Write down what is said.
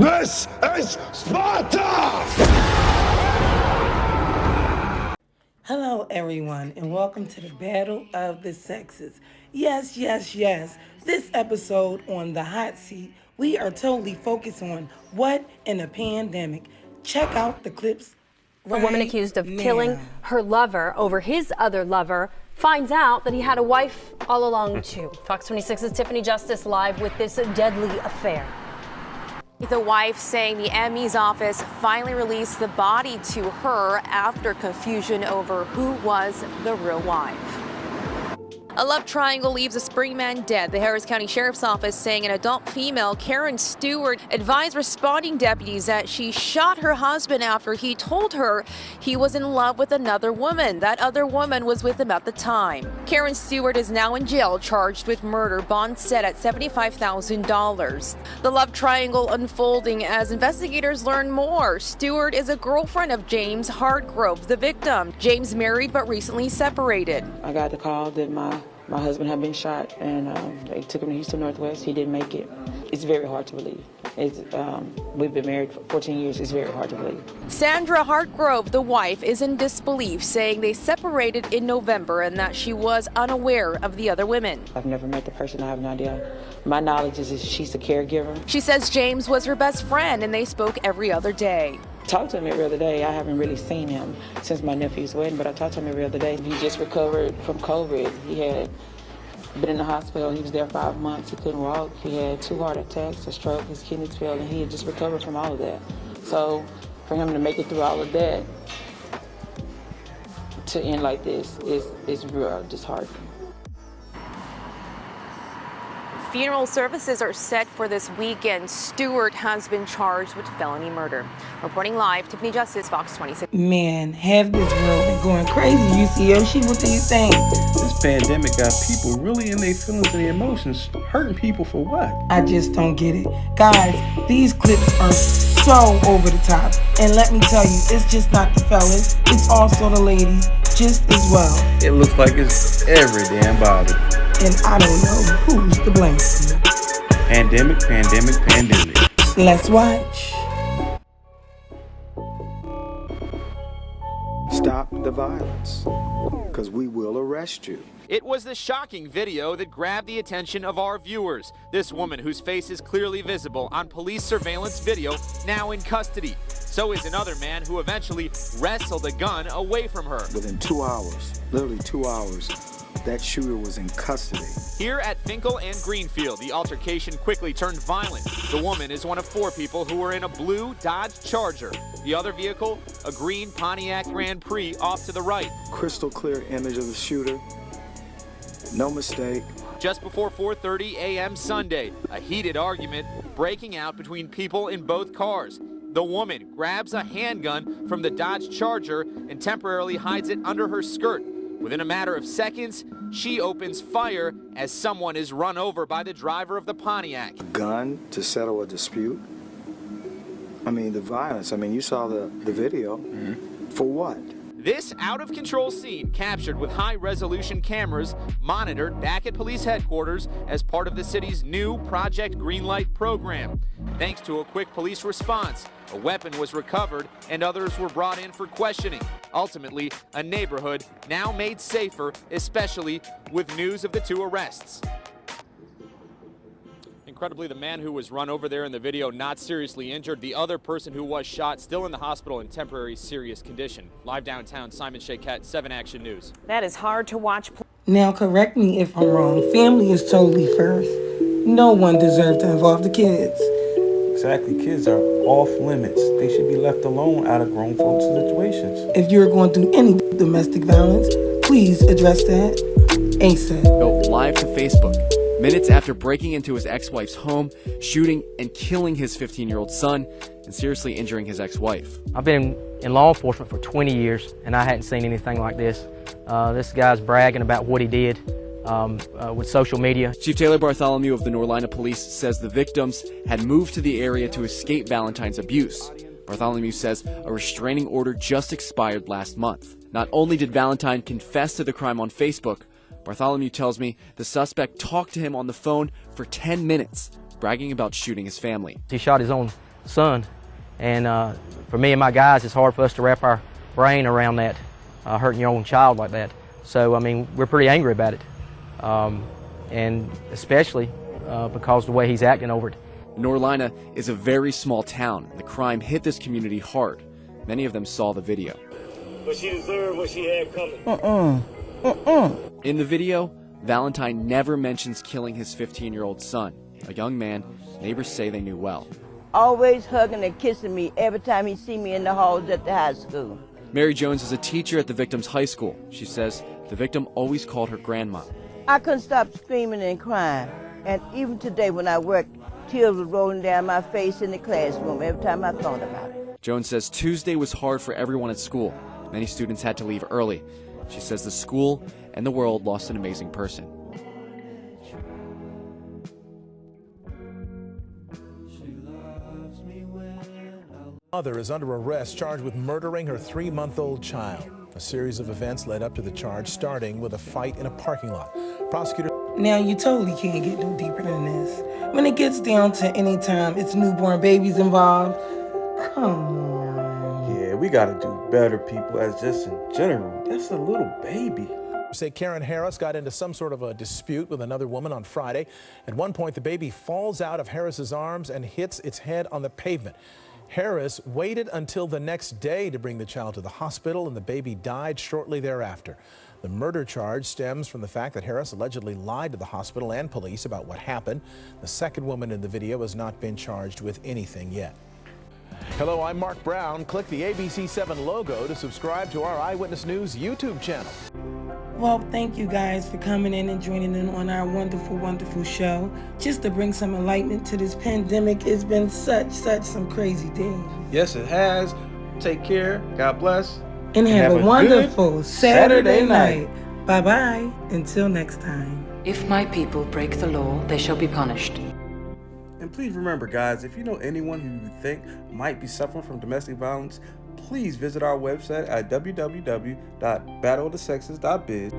This is Sparta! Hello, everyone, and welcome to the Battle of the Sexes. Yes, yes, yes. This episode on The Hot Seat, we are totally focused on what in a pandemic. Check out the clips right A woman accused of now. killing her lover over his other lover finds out that he had a wife all along, too. Fox 26's Tiffany Justice live with this deadly affair. The wife saying the ME's office finally released the body to her after confusion over who was the real wife. A love triangle leaves a Spring man dead. The Harris County Sheriff's Office saying an adult female, Karen Stewart, advised responding deputies that she shot her husband after he told her he was in love with another woman. That other woman was with him at the time. Karen Stewart is now in jail, charged with murder, bond set at $75,000. The love triangle unfolding as investigators learn more. Stewart is a girlfriend of James Hartgrove, the victim. James married but recently separated. I got the call that my husband had been shot, and they took him to Houston Northwest. He didn't make it. It's very hard to believe. We've been married for 14 years. It's very hard to believe. Sandra Hartgrove, the wife, is in disbelief, saying they separated in November and that she was unaware of the other women. I've never met the person. I have no idea. My knowledge is she's a caregiver. She says James was her best friend and they spoke every other day. Talked to him every other day. I haven't really seen him since my nephew's wedding, but I talked to him every other day. He just recovered from COVID. He had been in the hospital. He was there 5 months. He couldn't walk. He had 2 heart attacks, a stroke, his kidneys failed, and he had just recovered from all of that. So for him to make it through all of that, to end like this, is real disheartening. Funeral services are set for this weekend. Stewart has been charged with felony murder. Reporting live, Tiffany Justice, Fox 26. Man, have this world been going crazy, UCOC? What do you think? This pandemic got people really in their feelings and their emotions, hurting people for what? I just don't get it. Guys, these clips are so over the top. And let me tell you, it's just not the fellas, it's also the ladies just as well. It looks like it's every damn body. And I don't know who's to blame. Pandemic, pandemic, pandemic. Let's watch. Stop the violence, because we will arrest you. It was the shocking video that grabbed the attention of our viewers. This woman, whose face is clearly visible on police surveillance video, now in custody. So is another man who eventually wrestled a gun away from her. Within 2 hours, literally 2 hours, that shooter was in custody. Here at Finkel and Greenfield, the altercation quickly turned violent. The woman is one of 4 people who were in a blue Dodge Charger. The other vehicle, a green Pontiac Grand Prix off to the right. Crystal clear image of the shooter. No mistake. Just before 4:30 a.m. Sunday, a heated argument breaking out between people in both cars. The woman grabs a handgun from the Dodge Charger and temporarily hides it under her skirt. Within a matter of seconds, she opens fire as someone is run over by the driver of the Pontiac. A gun to settle a dispute. I mean, the violence. I mean, you saw the video. For what? This out-of-control scene captured with high-resolution cameras monitored back at police headquarters as part of the city's new Project Greenlight program. Thanks to a quick police response, a weapon was recovered and others were brought in for questioning. Ultimately, a neighborhood now made safer, especially with news of the 2 arrests. Incredibly, the man who was run over there in the video not seriously injured. The other person who was shot still in the hospital in temporary serious condition. Live downtown, Simon Shakette, 7 Action News. That is hard to watch. Now, correct me if I'm wrong. Family is totally first. No one deserves to involve the kids. Exactly, kids are off limits. They should be left alone out of grown folks' situations. If you're going through any domestic violence, please address that ASAP. Go live to Facebook. Minutes after breaking into his ex-wife's home, shooting and killing his 15-year-old son, and seriously injuring his ex-wife. I've been in law enforcement for 20 years, and I hadn't seen anything like this. This guy's bragging about what he did with social media. Chief Taylor Bartholomew of the Norlina Police says the victims had moved to the area to escape Valentine's abuse. Bartholomew says a restraining order just expired last month. Not only did Valentine confess to the crime on Facebook, Bartholomew tells me the suspect talked to him on the phone for 10 minutes, bragging about shooting his family. He shot his own son. And for me and my guys, it's hard for us to wrap our brain around that, hurting your own child like that. So, I mean, we're pretty angry about it. And especially because of the way he's acting over it. Norlina is a very small town. The crime hit this community hard. Many of them saw the video. But she deserved what she had coming. In the video, Valentine never mentions killing his 15-year-old son, a young man neighbors say they knew well. Always hugging and kissing me every time he see me in the halls at the high school. Mary Jones is a teacher at the victim's high school. She says the victim always called her grandma. I couldn't stop screaming and crying. And even today when I worked, tears were rolling down my face in the classroom every time I thought about it. Jones says Tuesday was hard for everyone at school. Many students had to leave early. She says the school and the world lost an amazing person. Mother is under arrest, charged with murdering her 3-month-old child. A series of events led up to the charge, starting with a fight in a parking lot. Prosecutor. Now, you totally can't get no deeper than this. When it gets down to any time it's newborn babies involved, come on. Yeah, we gotta do better, people, as just in general. That's a little baby. Say Karen Harris got into some sort of a dispute with another woman on Friday. At one point, the baby falls out of Harris's arms and hits its head on the pavement. Harris waited until the next day to bring the child to the hospital, and the baby died shortly thereafter. The murder charge stems from the fact that Harris allegedly lied to the hospital and police about what happened. The second woman in the video has not been charged with anything yet. Hello, I'm Mark Brown. Click the ABC7 logo to subscribe to our Eyewitness News YouTube channel. Well, thank you guys for coming in and joining in on our wonderful, wonderful show. Just to bring some enlightenment to this pandemic. It's been such some crazy days. Yes, it has. Take care. God bless. And have a wonderful Saturday night. Bye-bye. Until next time. If my people break the law, they shall be punished. And please remember, guys, if you know anyone who you think might be suffering from domestic violence, please visit our website at www.battleofthesexes.biz.